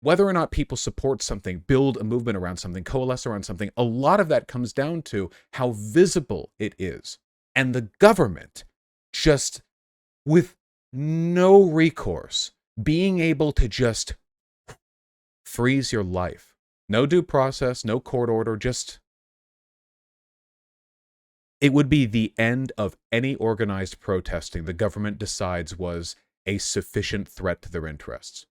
whether or not people support something, build a movement around something, coalesce around something, a lot of that comes down to how visible it is. And the government, just with no recourse, being able to just freeze your life. No due process, no court order, just... It would be the end of any organized protesting the government decides was a sufficient threat to their interests.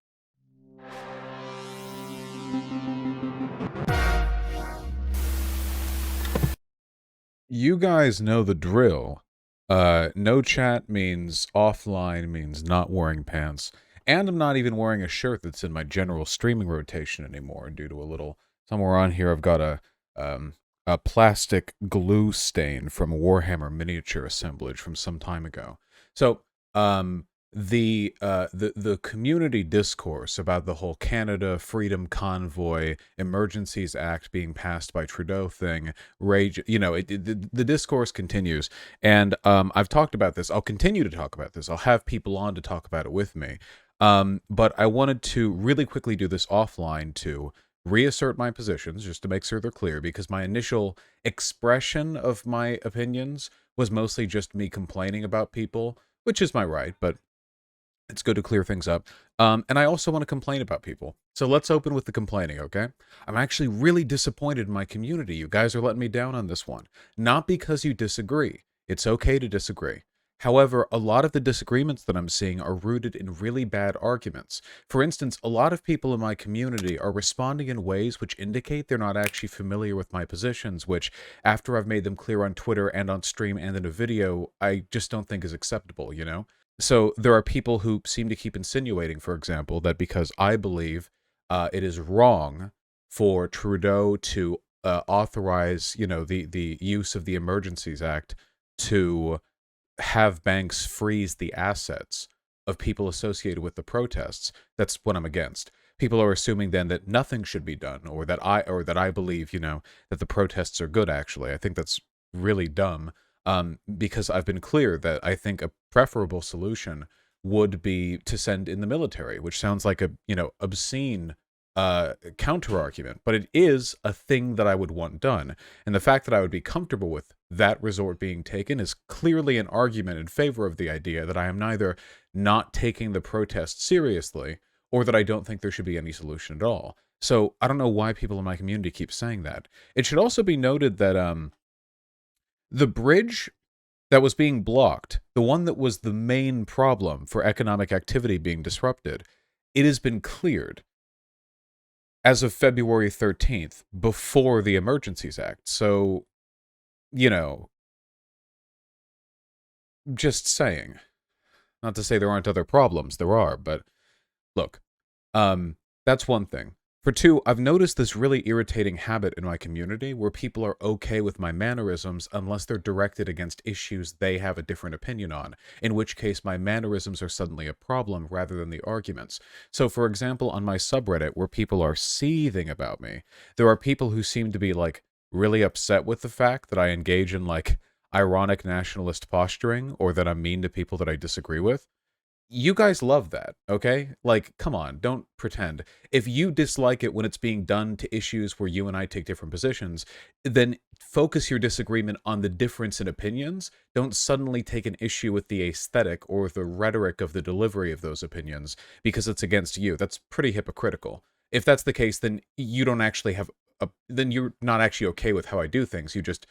You guys know the drill. No chat means offline, means not wearing pants. And I'm not even wearing a shirt that's in my general streaming rotation anymore due to a little... Somewhere on here I've got a plastic glue stain from Warhammer miniature assemblage from some time ago. So, the community discourse about the whole Canada Freedom Convoy Emergencies Act being passed by Trudeau thing, rage, the discourse continues. And I've talked about this. I'll continue to talk about this. I'll have people on to talk about it with me. But I wanted to really quickly do this offline to reassert my positions, just to make sure they're clear, because my initial expression of my opinions was mostly just me complaining about people, which is my right, but it's good to clear things up. And I also want to complain about people. So let's open with the complaining, okay? I'm actually really disappointed in my community. You guys are letting me down on this one. Not because you disagree. It's okay to disagree. However, a lot of the disagreements that I'm seeing are rooted in really bad arguments. For instance, a lot of people in my community are responding in ways which indicate they're not actually familiar with my positions, which, after I've made them clear on Twitter and on stream and in a video, I just don't think is acceptable, you know? So there are people who seem to keep insinuating, for example, that because I believe it is wrong for Trudeau to authorize, the use of the Emergencies Act to have banks freeze the assets of people associated with the protests, that's what I'm against. People are assuming then that nothing should be done, or that I believe, that the protests are good, actually. I think that's really dumb, because I've been clear that I think a preferable solution would be to send in the military, which sounds like a, obscene counter argument, but it is a thing that I would want done. And the fact that I would be comfortable with that resort being taken is clearly an argument in favor of the idea that I am neither not taking the protest seriously or that I don't think there should be any solution at all. So I don't know why people in my community keep saying that. It should also be noted that the bridge that was being blocked, the one that was the main problem for economic activity being disrupted, it has been cleared as of February 13th, before the Emergencies Act. So, just saying. Not to say there aren't other problems, there are, but look, that's one thing. For two, I've noticed this really irritating habit in my community where people are okay with my mannerisms unless they're directed against issues they have a different opinion on, in which case my mannerisms are suddenly a problem rather than the arguments. So, for example, on my subreddit where people are seething about me, there are people who seem to be, really upset with the fact that I engage in, ironic nationalist posturing, or that I'm mean to people that I disagree with. You guys love that, okay? Come on, don't pretend. If you dislike it when it's being done to issues where you and I take different positions, then focus your disagreement on the difference in opinions. Don't suddenly take an issue with the aesthetic or the rhetoric of the delivery of those opinions because it's against you. That's pretty hypocritical. If that's the case, then you don't actually have then you're not actually okay with how I do things. You just,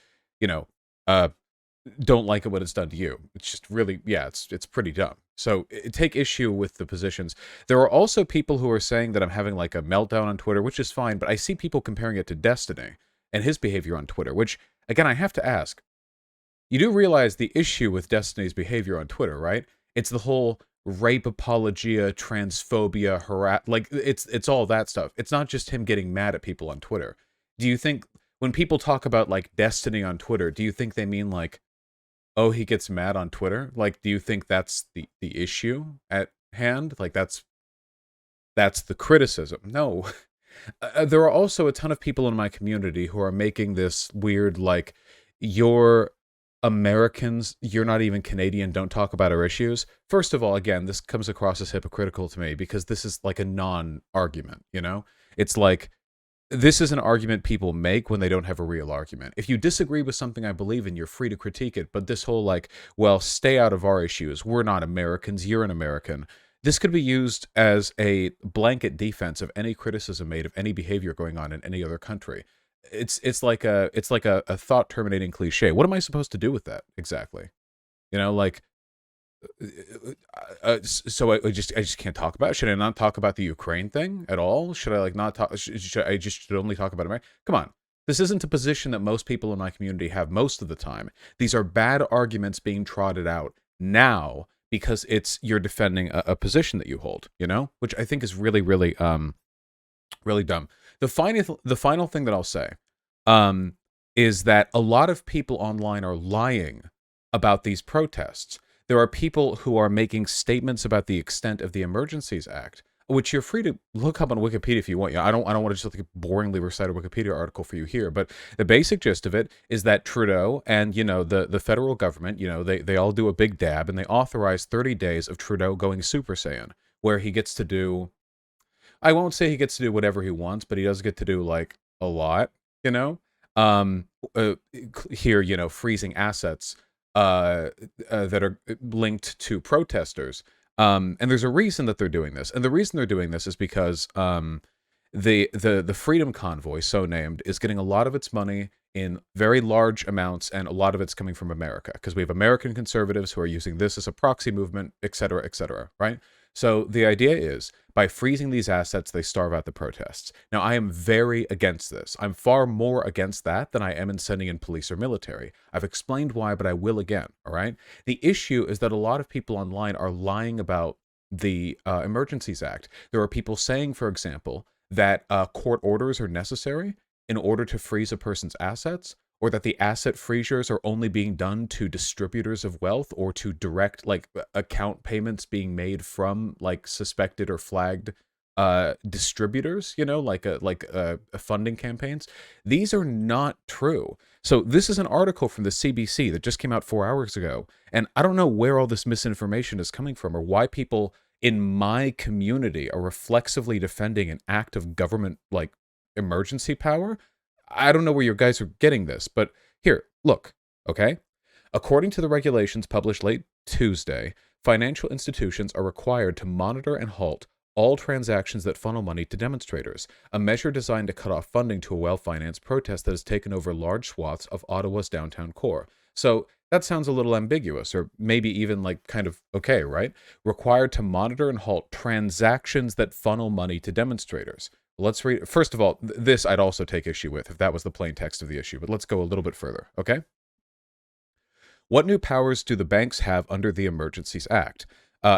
don't like it when it's done to you. It's just really, it's pretty dumb. So take issue with the positions. There are also people who are saying that I'm having a meltdown on Twitter, which is fine, but I see people comparing it to Destiny and his behavior on Twitter, which, again, I have to ask. You do realize the issue with Destiny's behavior on Twitter, right? It's the whole rape apologia, transphobia, it's all that stuff. It's not just him getting mad at people on Twitter. Do you think when people talk about Destiny on Twitter, do you think they mean oh, he gets mad on Twitter? Do you think that's the issue at hand? That's the criticism. No. There are also a ton of people in my community who are making this weird, you're Americans, you're not even Canadian, don't talk about our issues. First of all, again, this comes across as hypocritical to me because this is like a non-argument, you know? It's like, this is an argument people make when they don't have a real argument. If you disagree with something I believe in, you're free to critique it. But this whole like, well, stay out of our issues. We're not Americans. You're an American. This could be used as a blanket defense of any criticism made of any behavior going on in any other country. It's like a thought terminating cliche. What am I supposed to do with that exactly? You know, like so I just can't talk about it. Should I not talk about the Ukraine thing at all? Should I like not talk? Should I just should only talk about America? Come on, this isn't a position that most people in my community have most of the time. These are bad arguments being trotted out now because you're defending a position that you hold. You know, which I think is really, really, really dumb. The final thing that I'll say, is that a lot of people online are lying about these protests. There are people who are making statements about the extent of the Emergencies Act, which you're free to look up on Wikipedia if you want. I don't want to just like boringly recite a Wikipedia article for you here, but the basic gist of it is that Trudeau and the federal government, they all do a big dab and they authorize 30 days of Trudeau going Super Saiyan, where he gets to do. I won't say he gets to do whatever he wants, but he does get to do like a lot, you know. Um, Here, freezing assets that are linked to protesters. And there's a reason that they're doing this, and the reason they're doing this is because the Freedom Convoy, so named, is getting a lot of its money in very large amounts, and a lot of it's coming from America because we have American conservatives who are using this as a proxy movement, et cetera, right? So the idea is, by freezing these assets, they starve out the protests. Now, I am very against this. I'm far more against that than I am in sending in police or military. I've explained why, but I will again, all right? The issue is that a lot of people online are lying about the Emergencies Act. There are people saying, for example, that court orders are necessary in order to freeze a person's assets, or that the asset freezures are only being done to distributors of wealth or to direct like account payments being made from like suspected or flagged distributors, like funding campaigns. These are not true. So this is an article from the CBC that just came out 4 hours ago, and I don't know where all this misinformation is coming from or why people in my community are reflexively defending an act of government like emergency power. I don't know where your guys are getting this, but here, look, okay? According to the regulations published late Tuesday, financial institutions are required to monitor and halt all transactions that funnel money to demonstrators, a measure designed to cut off funding to a well-financed protest that has taken over large swaths of Ottawa's downtown core. So that sounds a little ambiguous, or maybe even like kind of okay, right? Required to monitor and halt transactions that funnel money to demonstrators. Let's read. First of all, this I'd also take issue with if that was the plain text of the issue, but let's go a little bit further, okay? What new powers do the banks have under the Emergencies Act?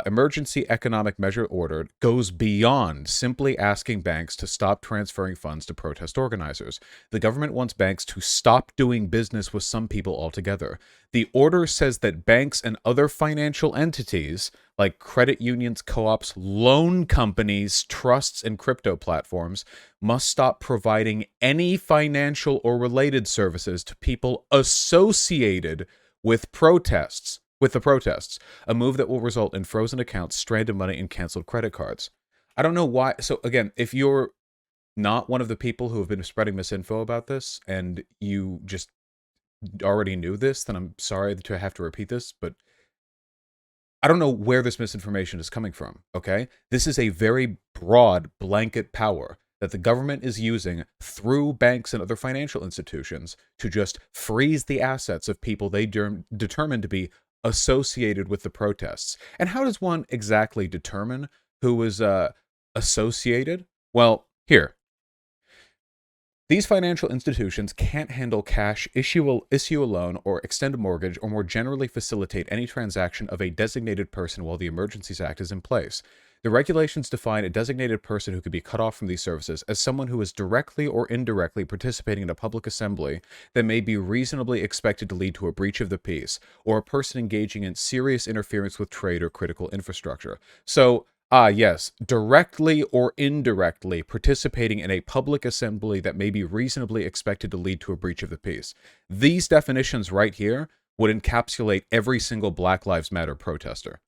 Emergency Economic Measure Order goes beyond simply asking banks to stop transferring funds to protest organizers. The government wants banks to stop doing business with some people altogether. The order says that banks and other financial entities, like credit unions, co-ops, loan companies, trusts, and crypto platforms, must stop providing any financial or related services to people associated with the protests, a move that will result in frozen accounts, stranded money, and canceled credit cards. I don't know why. So again, if you're not one of the people who have been spreading misinfo about this and you just already knew this, then I'm sorry to have to repeat this, but I don't know where this misinformation is coming from, okay? This is a very broad blanket power that the government is using through banks and other financial institutions to just freeze the assets of people they determine to be associated with the protests. And how does one exactly determine who is associated? Well, here. These financial institutions can't handle cash, issue a loan, or extend a mortgage, or more generally facilitate any transaction of a designated person while the Emergencies Act is in place. The regulations define a designated person who could be cut off from these services as someone who is directly or indirectly participating in a public assembly that may be reasonably expected to lead to a breach of the peace, or a person engaging in serious interference with trade or critical infrastructure. So, yes, directly or indirectly participating in a public assembly that may be reasonably expected to lead to a breach of the peace. These definitions right here would encapsulate every single Black Lives Matter protester.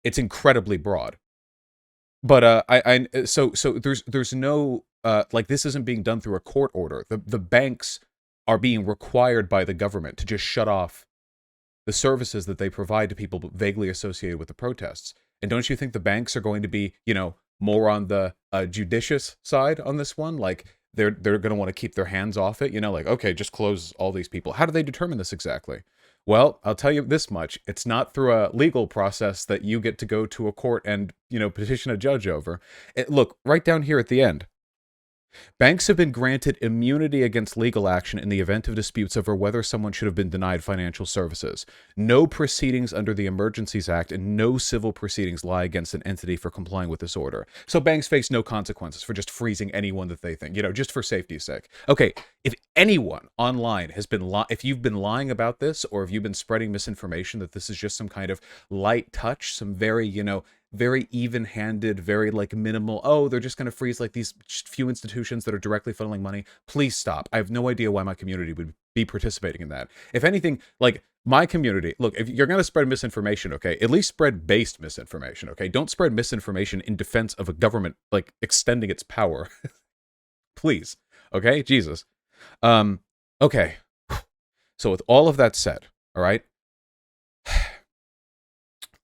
It's incredibly broad. But so there's no like, this isn't being done through a court order. The banks are being required by the government to just shut off the services that they provide to people vaguely associated with the protests. And don't you think the banks are going to be, more on the judicious side on this one? Like, they're going to want to keep their hands off it, like, okay, just close all these people. How do they determine this exactly? Well, I'll tell you this much. It's not through a legal process that you get to go to a court and, petition a judge over. Look, right down here at the end. Banks have been granted immunity against legal action in the event of disputes over whether someone should have been denied financial services. No proceedings under the Emergencies Act and no civil proceedings lie against an entity for complying with this order. So banks face no consequences for just freezing anyone that they think, just for safety's sake. Okay, if anyone online has been if you've been lying about this, or if you've been spreading misinformation that this is just some kind of light touch, some very, very even-handed, very minimal, oh, they're just going to freeze these few institutions that are directly funneling money, please stop. I have no idea why my community would be participating in that. If anything, my community, look, if you're going to spread misinformation, okay, at least spread based misinformation, okay? Don't spread misinformation in defense of a government, extending its power. Please, okay? Jesus. Okay. So with all of that said, all right,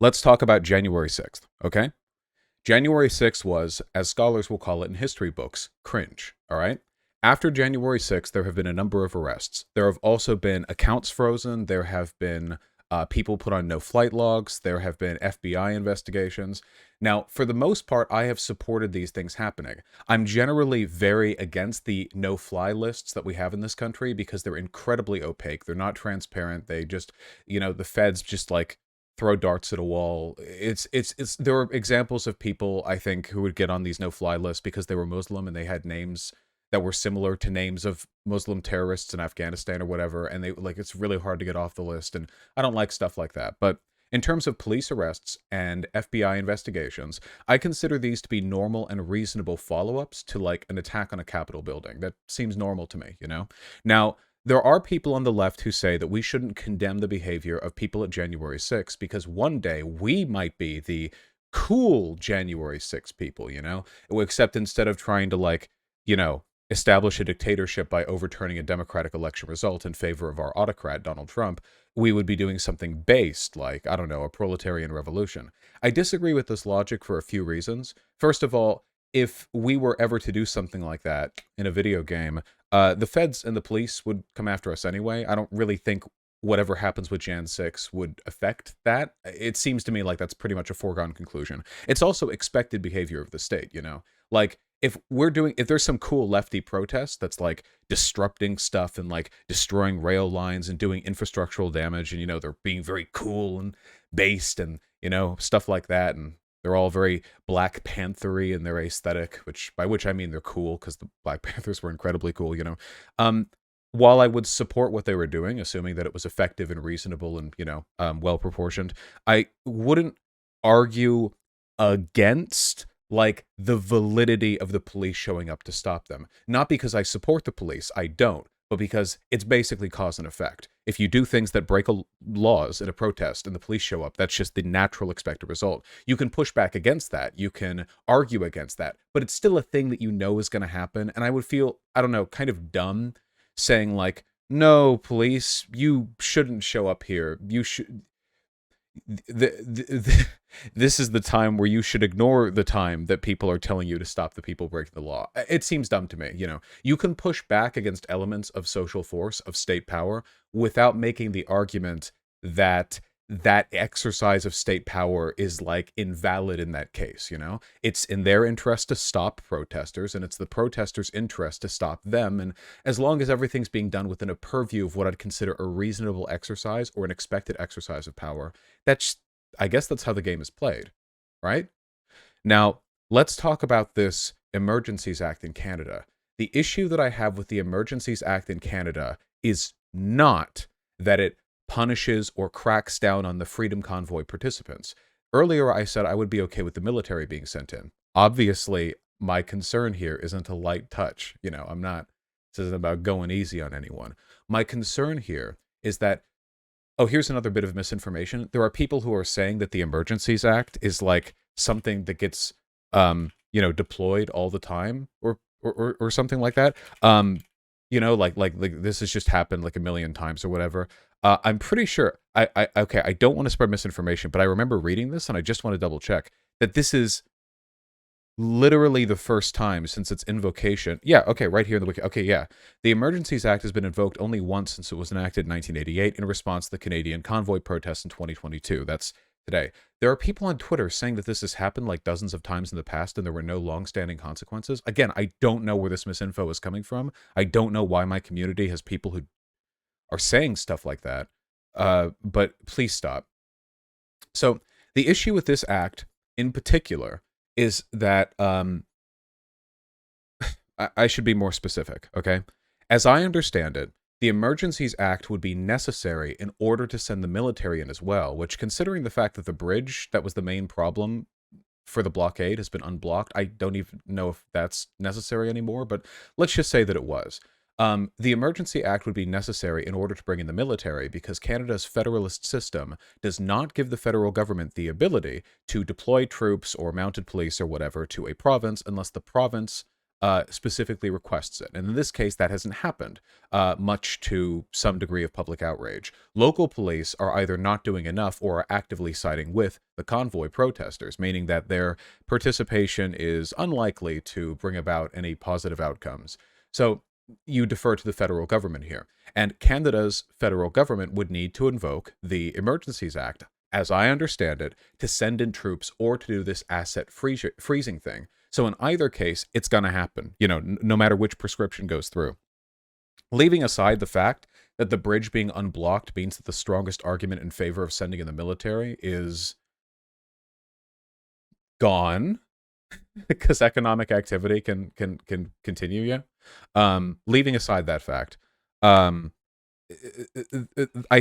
let's talk about January 6th, okay? January 6th was, as scholars will call it in history books, cringe, all right? After January 6th, there have been a number of arrests. There have also been accounts frozen. There have been people put on no-flight logs. There have been FBI investigations. Now, for the most part, I have supported these things happening. I'm generally very against the no-fly lists that we have in this country because they're incredibly opaque. They're not transparent. They just, the feds just throw darts at a wall. There are examples of people, I think, who would get on these no-fly lists because they were Muslim and they had names that were similar to names of Muslim terrorists in Afghanistan or whatever, and they it's really hard to get off the list, and I don't like stuff like that. But in terms of police arrests and FBI investigations, I consider these to be normal and reasonable follow-ups to an attack on a Capitol building. That seems normal to me, Now, there are people on the left who say that we shouldn't condemn the behavior of people at January 6th because one day we might be the cool January 6th people, except instead of trying to establish a dictatorship by overturning a democratic election result in favor of our autocrat, Donald Trump, we would be doing something based I don't know, a proletarian revolution. I disagree with this logic for a few reasons. First of all, if we were ever to do something like that in a video game, the feds and the police would come after us anyway. I don't really think whatever happens with Jan 6 would affect that. It seems to me like that's pretty much a foregone conclusion. It's also expected behavior of the state, if there's some cool lefty protest that's disrupting stuff and destroying rail lines and doing infrastructural damage, and they're being very cool and based and stuff like that, and they're all very Black Panther-y in their aesthetic, by which I mean they're cool because the Black Panthers were incredibly cool, While I would support what they were doing, assuming that it was effective and reasonable and well proportioned, I wouldn't argue against the validity of the police showing up to stop them. Not because I support the police, I don't, but because it's basically cause and effect. If you do things that break laws in a protest and the police show up, that's just the natural expected result. You can push back against that. You can argue against that, but it's still a thing that is going to happen. And I would feel, I don't know, kind of dumb saying no, police, you shouldn't show up here. You should... This is the time where you should ignore the time that people are telling you to stop the people breaking the law. It seems dumb to me. You can push back against elements of social force, of state power, without making the argument that that exercise of state power is invalid in that case. It's in their interest to stop protesters, and it's the protesters' interest to stop them. And as long as everything's being done within a purview of what I'd consider a reasonable exercise or an expected exercise of power, I guess that's how the game is played, right? Now, let's talk about this Emergencies Act in Canada. The issue that I have with the Emergencies Act in Canada is not that it punishes or cracks down on the Freedom Convoy participants. Earlier, I said I would be okay with the military being sent in. Obviously, my concern here isn't a light touch. This isn't about going easy on anyone. My concern here is that Oh, here's another bit of misinformation. There are people who are saying that the Emergencies Act is like something that gets, deployed all the time, or something like that. Like this has just happened like a million times or whatever. I'm pretty sure. Okay. I don't want to spread misinformation, but I remember reading this, and I just want to double check that this is literally the first time since its invocation. Yeah, okay, right here in the wiki. Okay, yeah. The Emergencies Act has been invoked only once since it was enacted in 1988 in response to the Canadian convoy protests in 2022. That's today. There are people on Twitter saying that this has happened like dozens of times in the past and there were no long-standing consequences. Again, I don't know where this misinfo is coming from. I don't know why my community has people who are saying stuff like that. But please stop. So the issue with this act in particular is that I should be more specific, okay? As I understand it, the Emergencies Act would be necessary in order to send the military in as well, which, considering the fact that the bridge that was the main problem for the blockade has been unblocked, I don't even know if that's necessary anymore, but let's just say that it was. The Emergency Act would be necessary in order to bring in the military because Canada's federalist system does not give the federal government the ability to deploy troops or mounted police or whatever to a province unless the province specifically requests it. And in this case, that hasn't happened, much to some degree of public outrage. Local police are either not doing enough or are actively siding with the convoy protesters, meaning that their participation is unlikely to bring about any positive outcomes. So you defer to the federal government here. And Canada's federal government would need to invoke the Emergencies Act, as I understand it, to send in troops or to do this asset freezing thing. So in either case, it's going to happen, no matter which prescription goes through. Leaving aside the fact that the bridge being unblocked means that the strongest argument in favor of sending in the military is gone, because economic activity can continue. Yeah. Leaving aside that fact, I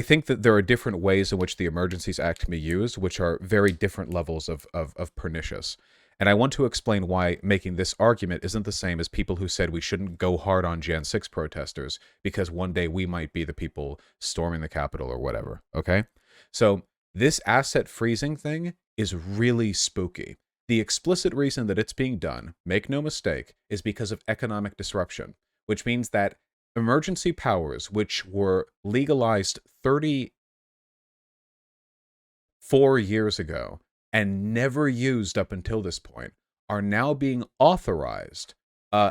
think that there are different ways in which the Emergencies Act can be used, which are very different levels of pernicious. And I want to explain why making this argument isn't the same as people who said we shouldn't go hard on Jan 6 protesters because one day we might be the people storming the Capitol or whatever, okay? So this asset freezing thing is really spooky. The explicit reason that it's being done, make no mistake, is because of economic disruption, which means that emergency powers, which were legalized 34 years ago and never used up until this point, are now being authorized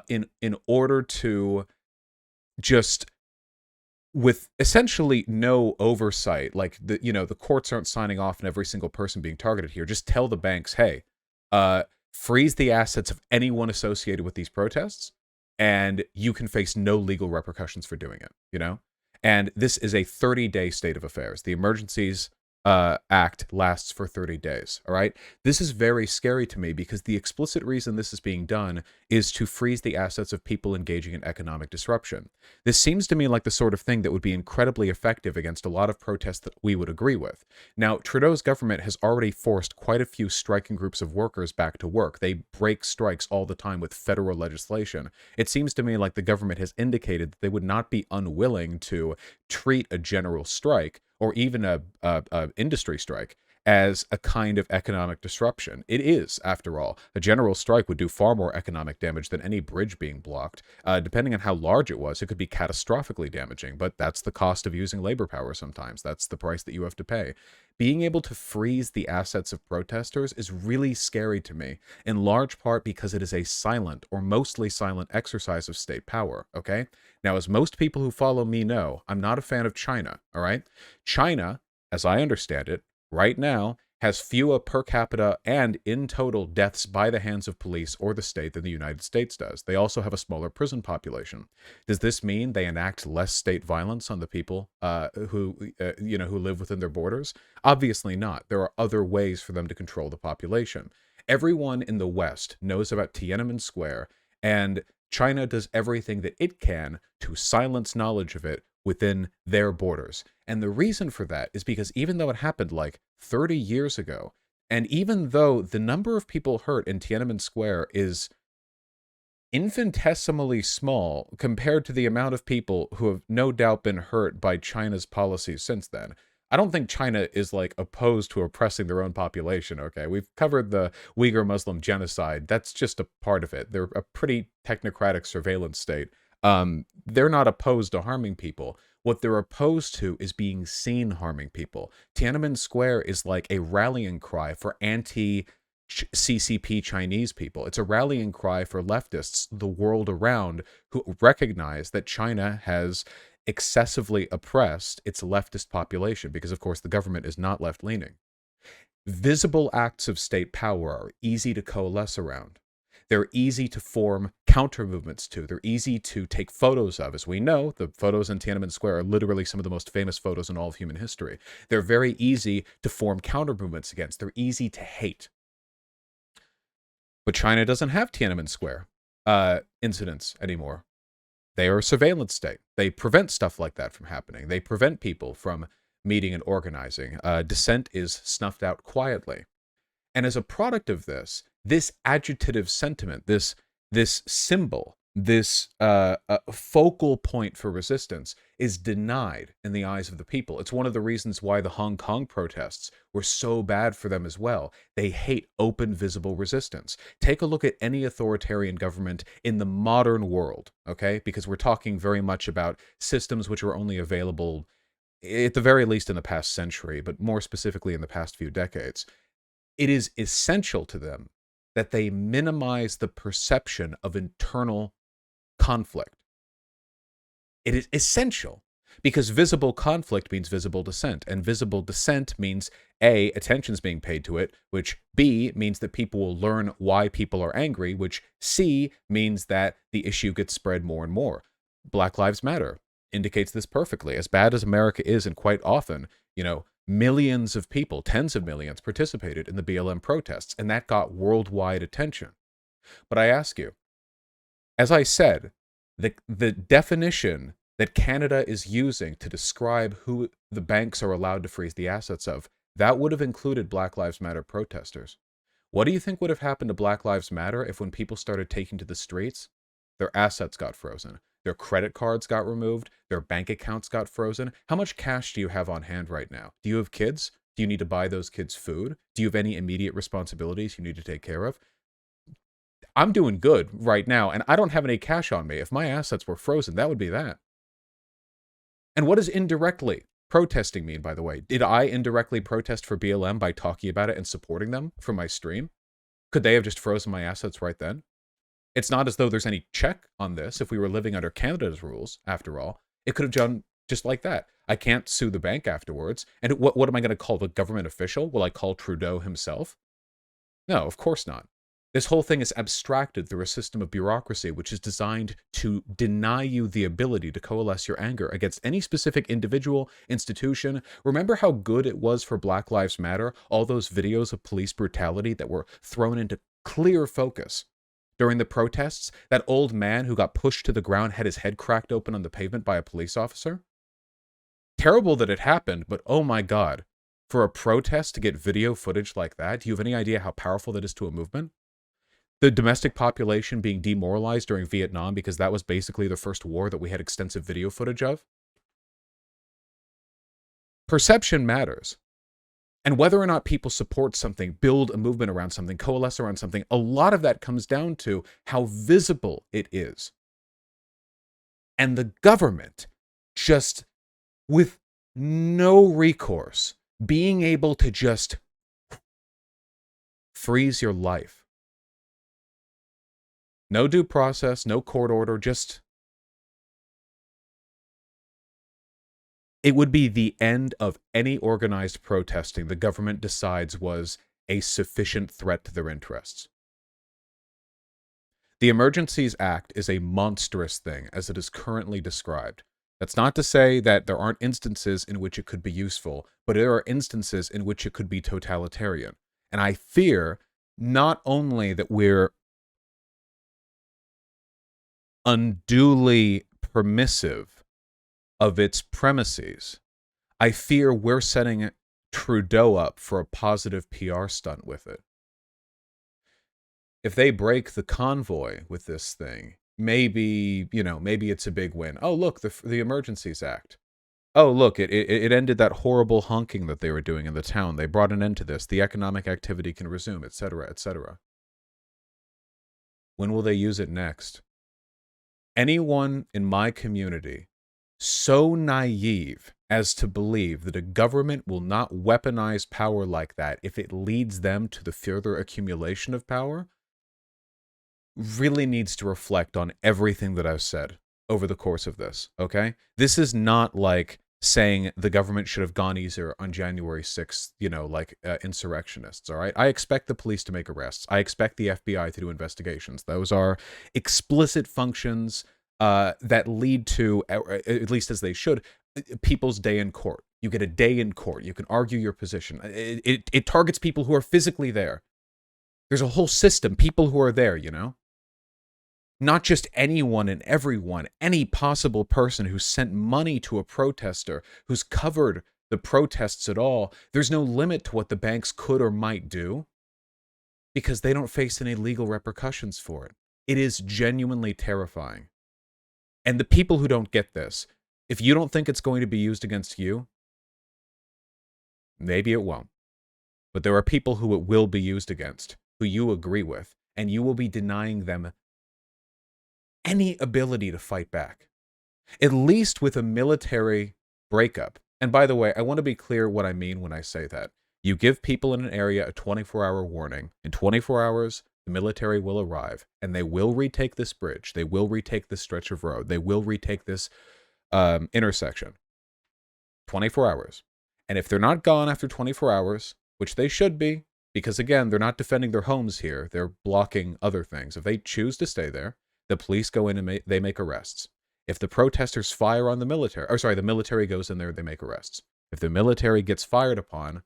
in order to just, with essentially no oversight, like the courts aren't signing off on every single person being targeted here. Just tell the banks, hey, freeze the assets of anyone associated with these protests, and you can face no legal repercussions for doing it. And this is a 30-day state of affairs. The Emergencies Act lasts for 30 days, all right? This is very scary to me because the explicit reason this is being done is to freeze the assets of people engaging in economic disruption. This seems to me like the sort of thing that would be incredibly effective against a lot of protests that we would agree with. Now, Trudeau's government has already forced quite a few striking groups of workers back to work. They break strikes all the time with federal legislation. It seems to me like the government has indicated that they would not be unwilling to treat a general strike or even a industry strike as a kind of economic disruption. It is, after all. A general strike would do far more economic damage than any bridge being blocked. Depending on how large it was, it could be catastrophically damaging, but that's the cost of using labor power sometimes. That's the price that you have to pay. Being able to freeze the assets of protesters is really scary to me, in large part because it is a silent, or mostly silent, exercise of state power, okay? Now, as most people who follow me know, I'm not a fan of China, all right? China, as I understand it, right now, has fewer per capita and in total deaths by the hands of police or the state than the United States does. They also have a smaller prison population. Does this mean they enact less state violence on the people who live within their borders? Obviously not. There are other ways for them to control the population. Everyone in the West knows about Tiananmen Square, and China does everything that it can to silence knowledge of it within their borders. And the reason for that is because even though it happened like 30 years ago, and even though the number of people hurt in Tiananmen Square is infinitesimally small compared to the amount of people who have no doubt been hurt by China's policies since then, I don't think China is like opposed to oppressing their own population. Okay, we've covered the Uyghur Muslim genocide. That's just a part of it. They're a pretty technocratic surveillance state. They're not opposed to harming people. What they're opposed to is being seen harming people. Tiananmen Square is like a rallying cry for anti-CCP Chinese people. It's a rallying cry for leftists the world around who recognize that China has excessively oppressed its leftist population because, of course, the government is not left-leaning. Visible acts of state power are easy to coalesce around. They're easy to form counter movements to. They're easy to take photos of. As we know, the photos in Tiananmen Square are literally some of the most famous photos in all of human history. They're very easy to form counter movements against. They're easy to hate. But China doesn't have Tiananmen Square incidents anymore. They are a surveillance state. They prevent stuff like that from happening. They prevent people from meeting and organizing. Dissent is snuffed out quietly. And as a product of this, this agitative sentiment, this symbol, this focal point for resistance is denied in the eyes of the people. It's one of the reasons why the Hong Kong protests were so bad for them as well. They hate open, visible resistance. Take a look at any authoritarian government in the modern world, okay? Because we're talking very much about systems which are only available, at the very least, in the past century, but more specifically in the past few decades. It is essential to them that they minimize the perception of internal conflict. It is essential because visible conflict means visible dissent, and visible dissent means A, attention's being paid to it, which B, means that people will learn why people are angry, which C, means that the issue gets spread more and more. Black Lives Matter indicates this perfectly. As bad as America is, and quite often, millions of people, tens of millions, participated in the BLM protests, and that got worldwide attention. But I ask you, as I said, the definition that Canada is using to describe who the banks are allowed to freeze the assets of, that would have included Black Lives Matter protesters. What do you think would have happened to Black Lives Matter if when people started taking to the streets, their assets got frozen? Their credit cards got removed. Their bank accounts got frozen. How much cash do you have on hand right now? Do you have kids? Do you need to buy those kids food? Do you have any immediate responsibilities you need to take care of? I'm doing good right now, and I don't have any cash on me. If my assets were frozen, that would be that. And what does indirectly protesting mean, by the way? Did I indirectly protest for BLM by talking about it and supporting them from my stream? Could they have just frozen my assets right then? It's not as though there's any check on this. If we were living under Canada's rules, after all, it could have done just like that. I can't sue the bank afterwards. And what am I going to call the government official? Will I call Trudeau himself? No, of course not. This whole thing is abstracted through a system of bureaucracy which is designed to deny you the ability to coalesce your anger against any specific individual, institution. Remember how good it was for Black Lives Matter? All those videos of police brutality that were thrown into clear focus during the protests? That old man who got pushed to the ground had his head cracked open on the pavement by a police officer? Terrible that it happened, but oh my God. For a protest to get video footage like that, do you have any idea how powerful that is to a movement? The domestic population being demoralized during Vietnam because that was basically the first war that we had extensive video footage of. Perception matters. And whether or not people support something, build a movement around something, coalesce around something, a lot of that comes down to how visible it is. And the government, just with no recourse, being able to just freeze your life. No due process, no court order, just... It would be the end of any organized protesting the government decides was a sufficient threat to their interests. The Emergencies Act is a monstrous thing as it is currently described. That's not to say that there aren't instances in which it could be useful, but there are instances in which it could be totalitarian. And I fear not only that we're unduly permissive of its premises, I fear we're setting Trudeau up for a positive PR stunt with it. If they break the convoy with this thing, maybe it's a big win. Oh, look, the Emergencies Act. Oh, look, it ended that horrible honking that they were doing in the town. They brought an end to this. The economic activity can resume, etc., etc. When will they use it next? Anyone in my community so naive as to believe that a government will not weaponize power like that if it leads them to the further accumulation of power really needs to reflect on everything that I've said over the course of this, okay? This is not like saying the government should have gone easier on January 6th, like insurrectionists, all right? I expect the police to make arrests. I expect the FBI to do investigations. Those are explicit functions that lead to, at least as they should, people's day in court. You get a day in court. You can argue your position. It targets people who are physically there. There's a whole system, people who are there, not just anyone and everyone, any possible person who sent money to a protester, who's covered the protests at all. There's no limit to what the banks could or might do because they don't face any legal repercussions for it. It is genuinely terrifying. And the people who don't get this, if you don't think it's going to be used against you, maybe it won't. But there are people who it will be used against, who you agree with, and you will be denying them any ability to fight back, at least with a military breakup. And by the way, I want to be clear what I mean when I say that. You give people in an area a 24-hour warning. In 24 hours, the military will arrive, and they will retake this bridge. They will retake this stretch of road. They will retake this intersection. 24 hours. And if they're not gone after 24 hours, which they should be, because again, they're not defending their homes here. They're blocking other things. If they choose to stay there, the police go in and they make arrests. If the protesters fire on the military, the military goes in there, they make arrests. If the military gets fired upon,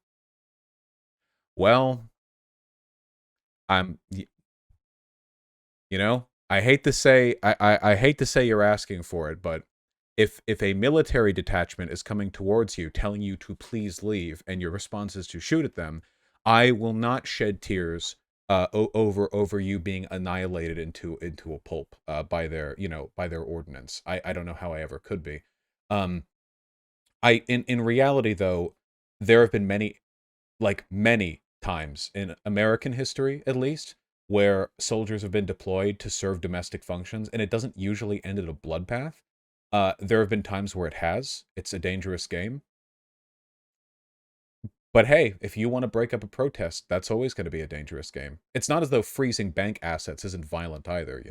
well, I hate to say, I hate to say you're asking for it, but if a military detachment is coming towards you, telling you to please leave, and your response is to shoot at them, I will not shed tears over you being annihilated into a pulp by their ordinance. I don't know how I ever could be. In reality though, there have been many times in American history at least where soldiers have been deployed to serve domestic functions, and it doesn't usually end in a bloodbath. There have been times where it has. It's a dangerous game. But hey, if you want to break up a protest, that's always going to be a dangerous game. It's not as though freezing bank assets isn't violent either,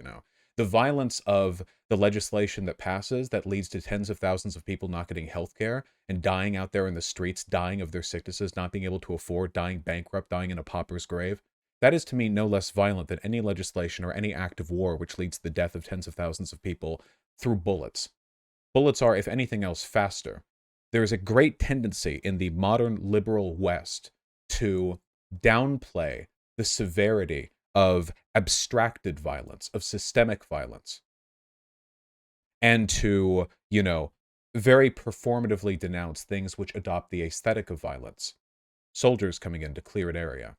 The violence of the legislation that passes that leads to tens of thousands of people not getting health care and dying out there in the streets, dying of their sicknesses, not being able to afford, dying bankrupt, dying in a pauper's grave. That is to me no less violent than any legislation or any act of war which leads to the death of tens of thousands of people through bullets. Bullets are, if anything else, faster. There is a great tendency in the modern liberal West to downplay the severity of abstracted violence, of systemic violence, and to, very performatively denounce things which adopt the aesthetic of violence. Soldiers coming in to clear an area.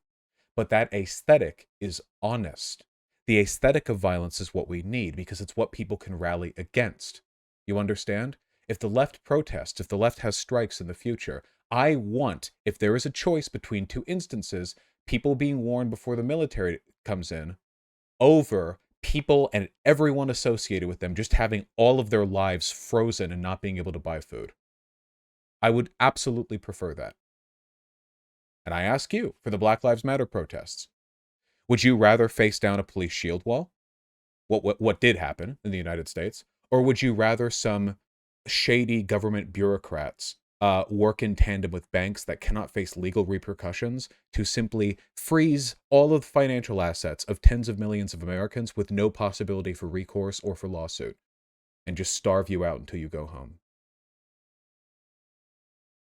But that aesthetic is honest. The aesthetic of violence is what we need because it's what people can rally against. You understand? If the left protests, if the left has strikes in the future, I want, if there is a choice between two instances, people being warned before the military comes in, over people and everyone associated with them just having all of their lives frozen and not being able to buy food. I would absolutely prefer that. And I ask you, for the Black Lives Matter protests, would you rather face down a police shield wall? What did happen in the United States? Or would you rather some shady government bureaucrats work in tandem with banks that cannot face legal repercussions to simply freeze all of the financial assets of tens of millions of Americans with no possibility for recourse or for lawsuit, and just starve you out until you go home?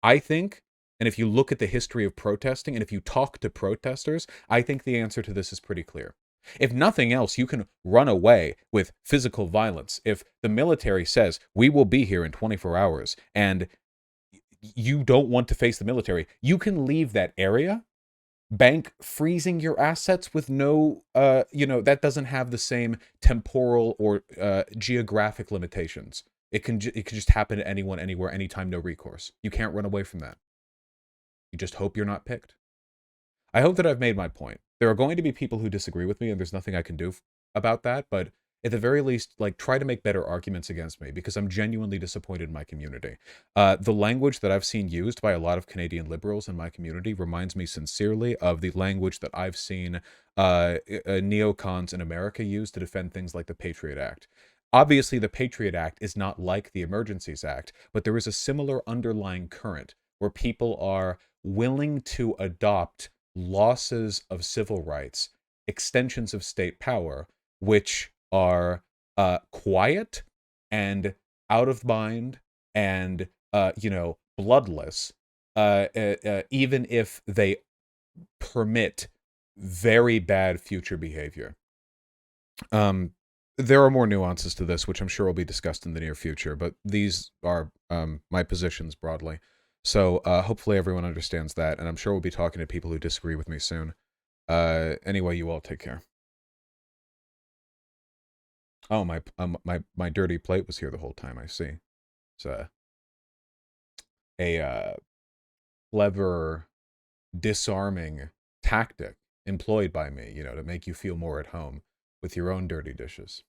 I think, and if you look at the history of protesting, and if you talk to protesters, I think the answer to this is pretty clear. If nothing else, you can run away with physical violence. If the military says, we will be here in 24 hours, and you don't want to face the military, you can leave that area. Bank freezing your assets with no, that doesn't have the same temporal or geographic limitations. it can just happen to anyone, anywhere, anytime, no recourse. You can't run away from that. You just hope you're not picked. I hope that I've made my point. There are going to be people who disagree with me, and there's nothing I can do about that, but at the very least, like, try to make better arguments against me, because I'm genuinely disappointed in my community. The language that I've seen used by a lot of Canadian liberals in my community reminds me sincerely of the language that I've seen neocons in America use to defend things like the Patriot Act. Obviously, the Patriot Act is not like the Emergencies Act, but there is a similar underlying current where people are willing to adopt losses of civil rights, extensions of state power, which are quiet and out of mind and bloodless, even if they permit very bad future behavior. There are more nuances to this, which I'm sure will be discussed in the near future, but these are my positions broadly. So hopefully everyone understands that, and I'm sure we'll be talking to people who disagree with me soon. Anyway, you all take care. Oh, my dirty plate was here the whole time, I see. It's a clever, disarming tactic employed by me, to make you feel more at home with your own dirty dishes.